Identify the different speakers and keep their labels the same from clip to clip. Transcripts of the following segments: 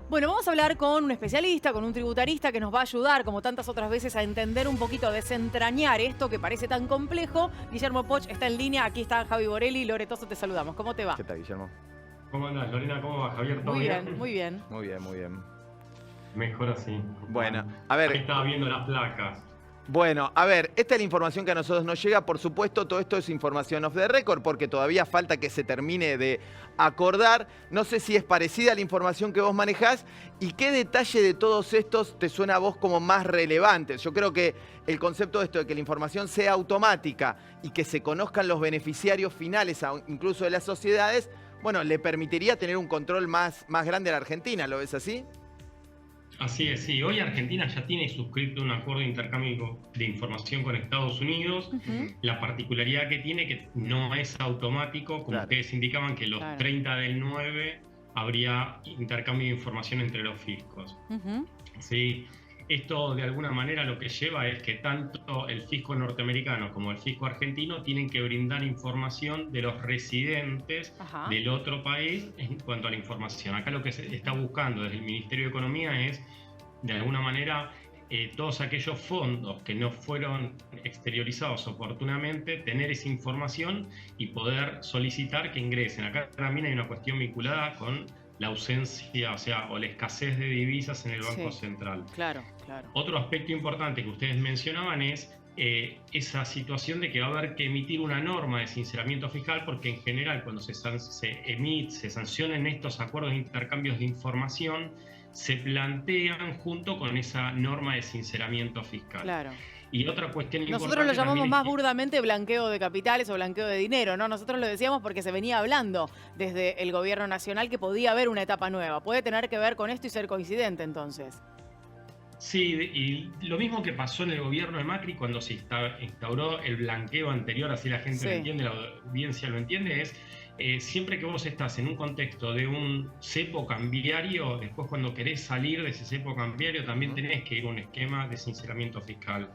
Speaker 1: Bueno, vamos a hablar con un especialista, con un tributarista que nos va a ayudar, como tantas otras veces, a entender un poquito, a desentrañar esto que parece tan complejo. Guillermo Poch está en línea, aquí está Javi Borelli. Loretoso, te saludamos. ¿Cómo te va?
Speaker 2: ¿Qué tal, Guillermo?
Speaker 3: ¿Cómo andas, Lorena? ¿Cómo va, Javier? ¿Todo
Speaker 1: Muy
Speaker 3: bien?
Speaker 1: bien, muy bien.
Speaker 2: Muy bien, muy bien.
Speaker 3: Mejor así.
Speaker 2: Bueno, a ver.
Speaker 3: Ahí estaba viendo las placas.
Speaker 2: Bueno, a ver, esta es la información que a nosotros nos llega. Por supuesto, todo esto es información off the record porque todavía falta que se termine de acordar. No sé si es parecida a la información que vos manejás y qué detalle de todos estos te suena a vos como más relevante. Yo creo que el concepto de esto de que la información sea automática y que se conozcan los beneficiarios finales, incluso de las sociedades, bueno, le permitiría tener un control más grande a la Argentina. ¿Lo ves así?
Speaker 3: Así es, sí. Hoy Argentina ya tiene suscrito un acuerdo de intercambio de información con Estados Unidos. La particularidad que tiene que no es automático, como ustedes indicaban, que los 30 del 9 habría intercambio de información entre los fiscos. Sí. Esto de alguna manera lo que lleva es que tanto el fisco norteamericano como el fisco argentino tienen que brindar información de los residentes del otro país en cuanto a la información. Acá lo que se está buscando desde el Ministerio de Economía es, de alguna manera, todos aquellos fondos que no fueron exteriorizados oportunamente, tener esa información y poder solicitar que ingresen. Acá también hay una cuestión vinculada con la ausencia, o la escasez de divisas en el Banco Central.
Speaker 1: Claro, claro.
Speaker 3: Otro aspecto importante que ustedes mencionaban es esa situación de que va a haber que emitir una norma de sinceramiento fiscal, porque en general cuando se sancionan estos acuerdos de intercambios de información, se plantean junto con esa norma de sinceramiento fiscal.
Speaker 1: Claro.
Speaker 3: Y otra cuestión importante.
Speaker 1: Nosotros lo llamamos más burdamente blanqueo de capitales o blanqueo de dinero, ¿no? Nosotros lo decíamos porque se venía hablando desde el gobierno nacional que podía haber una etapa nueva. Puede tener que ver con esto y ser coincidente, entonces.
Speaker 3: Sí, y lo mismo que pasó en el gobierno de Macri cuando se instauró el blanqueo anterior, así la gente lo entiende, la audiencia lo entiende, es siempre que vos estás en un contexto de un cepo cambiario, después cuando querés salir de ese cepo cambiario también tenés que ir a un esquema de sinceramiento fiscal.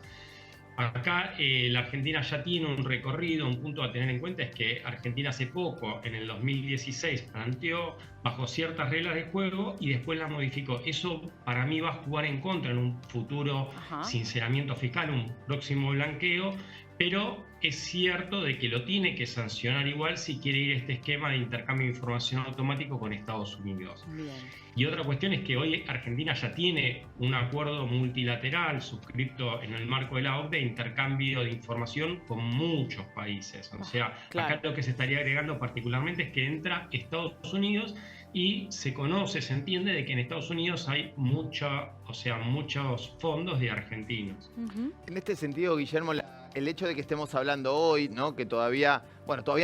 Speaker 3: Acá la Argentina ya tiene un recorrido, un punto a tener en cuenta es que Argentina hace poco, en el 2016, planteó bajo ciertas reglas de juego y después las modificó. Eso para mí va a jugar en contra en un futuro sinceramiento fiscal, un próximo blanqueo, pero es cierto de que lo tiene que sancionar igual si quiere ir a este esquema de intercambio de información automático con Estados Unidos. Bien. Y otra cuestión es que hoy Argentina ya tiene un acuerdo multilateral suscrito en el marco de la OCDE de intercambio de información con muchos países. O sea, acá lo que se estaría agregando particularmente es que entra Estados Unidos y se conoce, se entiende de que en Estados Unidos hay muchos fondos de argentinos.
Speaker 2: En este sentido, Guillermo, el hecho de que estemos hablando hoy, ¿no? Que todavía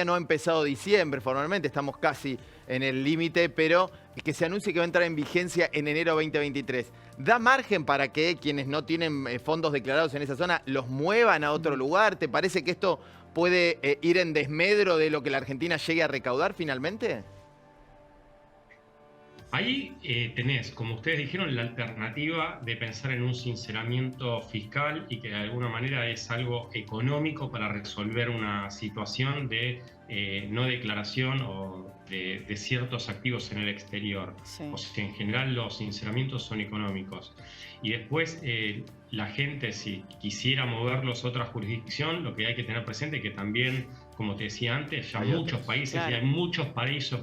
Speaker 2: no ha empezado diciembre formalmente, estamos casi en el límite, pero que se anuncie que va a entrar en vigencia en enero 2023. ¿Da margen para que quienes no tienen fondos declarados en esa zona los muevan a otro lugar? ¿Te parece que esto puede ir en desmedro de lo que la Argentina llegue a recaudar finalmente?
Speaker 3: Ahí tenés, como ustedes dijeron, la alternativa de pensar en un sinceramiento fiscal y que de alguna manera es algo económico para resolver una situación de no declaración o de ciertos activos en el exterior. O sea, en general los sinceramientos son económicos. Y después la gente, si quisiera moverlos a otra jurisdicción, lo que hay que tener presente es que también, como te decía antes, ya muchos países y hay muchos paraísos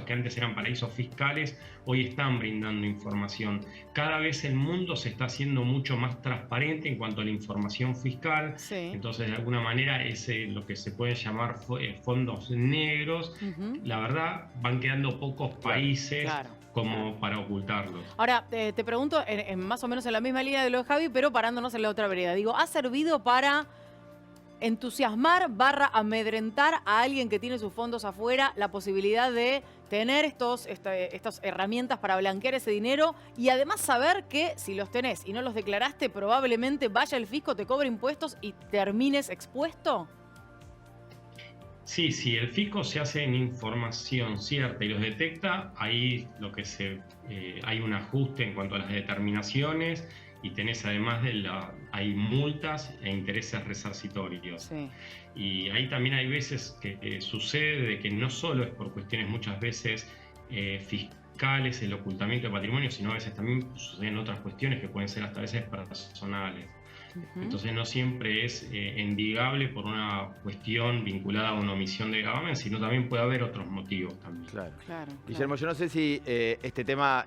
Speaker 3: que antes eran paraísos fiscales, hoy están brindando información. Cada vez el mundo se está haciendo mucho más transparente en cuanto a la información fiscal. Entonces, de alguna manera, lo que se puede llamar fondos negros, la verdad, van quedando pocos países como para ocultarlos.
Speaker 1: Ahora, te pregunto, más o menos en la misma línea de lo de Javi, pero parándonos en la otra vereda. Digo, ¿ha servido para entusiasmar / amedrentar a alguien que tiene sus fondos afuera la posibilidad de tener estas herramientas para blanquear ese dinero y además saber que si los tenés y no los declaraste, probablemente vaya el fisco, te cobre impuestos y termines expuesto?
Speaker 3: Sí, si el fisco se hace en información cierta y los detecta, ahí hay un ajuste en cuanto a las determinaciones y tenés además hay multas e intereses resarcitorios. Y ahí también hay veces que sucede de que no solo es por cuestiones muchas veces fiscales, el ocultamiento de patrimonio, sino a veces también suceden otras cuestiones que pueden ser hasta a veces personales. Entonces no siempre es endiguable por una cuestión vinculada a una omisión de gravamen, sino también puede haber otros motivos también.
Speaker 2: Claro. Guillermo, yo no sé si este tema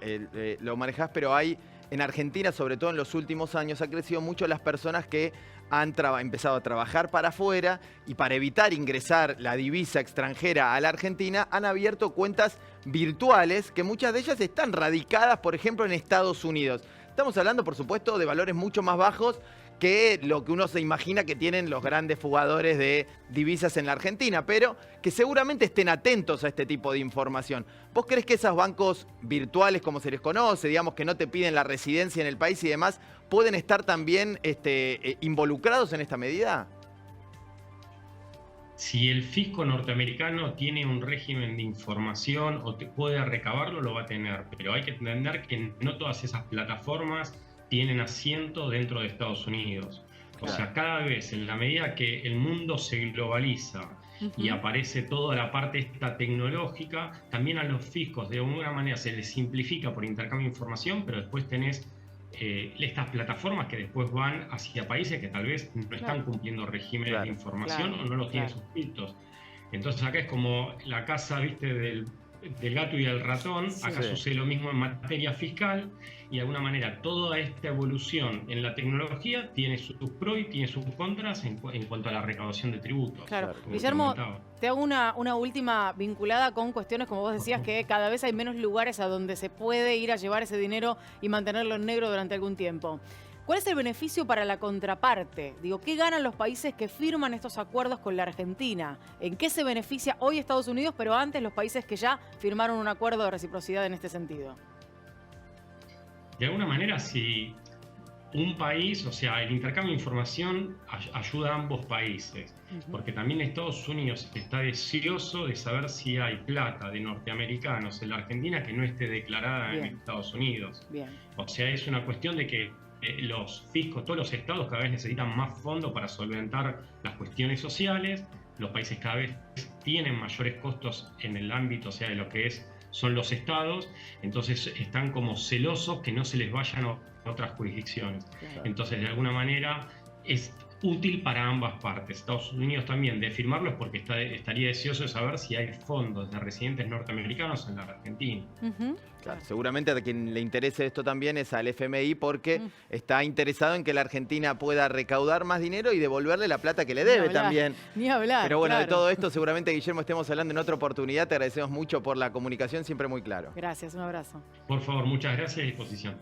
Speaker 2: lo manejás, pero hay en Argentina, sobre todo en los últimos años, ha crecido mucho las personas que han empezado a trabajar para afuera y para evitar ingresar la divisa extranjera a la Argentina, han abierto cuentas virtuales que muchas de ellas están radicadas, por ejemplo, en Estados Unidos. Estamos hablando, por supuesto, de valores mucho más bajos que lo que uno se imagina que tienen los grandes jugadores de divisas en la Argentina, pero que seguramente estén atentos a este tipo de información. ¿Vos crees que esos bancos virtuales, como se les conoce, digamos que no te piden la residencia en el país y demás, pueden estar también involucrados en esta medida?
Speaker 3: Si el fisco norteamericano tiene un régimen de información o te puede recabarlo, lo va a tener, pero hay que entender que no todas esas plataformas tienen asiento dentro de Estados Unidos. O sea, cada vez, en la medida que el mundo se globaliza y aparece toda la parte esta tecnológica, también a los fiscos de alguna manera se les simplifica por intercambio de información, pero después tenés estas plataformas que después van hacia países que tal vez no están cumpliendo regímenes de información o no los tienen suscritos. Entonces acá es como la casa, viste, del gato y el ratón. Acá sucede lo mismo en materia fiscal y de alguna manera toda esta evolución en la tecnología tiene sus pros y tiene sus contras en cuanto a la recaudación de tributos.
Speaker 1: Claro. Guillermo, te hago una última vinculada con cuestiones, como vos decías, que cada vez hay menos lugares a donde se puede ir a llevar ese dinero y mantenerlo en negro durante algún tiempo. ¿Cuál es el beneficio para la contraparte? Digo, ¿qué ganan los países que firman estos acuerdos con la Argentina? ¿En qué se beneficia hoy Estados Unidos, pero antes los países que ya firmaron un acuerdo de reciprocidad en este sentido?
Speaker 3: De alguna manera, si un país, o sea, el intercambio de información ayuda a ambos países, porque también Estados Unidos está deseoso de saber si hay plata de norteamericanos en la Argentina que no esté declarada en Estados Unidos. O sea, es una cuestión de que los fiscos, todos los estados cada vez necesitan más fondos para solventar las cuestiones sociales. Los países cada vez tienen mayores costos en el ámbito, o sea, de lo que son los estados. Entonces están como celosos que no se les vayan a otras jurisdicciones. Entonces, de alguna manera, es útil para ambas partes. Estados Unidos también de firmarlos porque estaría deseoso de saber si hay fondos de residentes norteamericanos en la Argentina.
Speaker 2: Claro, seguramente a quien le interese esto también es al FMI porque está interesado en que la Argentina pueda recaudar más dinero y devolverle la plata que le debe también.
Speaker 1: Ni hablar.
Speaker 2: Pero bueno, de todo esto seguramente, Guillermo, estemos hablando en otra oportunidad. Te agradecemos mucho por la comunicación, siempre muy claro.
Speaker 1: Gracias, un abrazo.
Speaker 3: Por favor, muchas gracias y a disposición.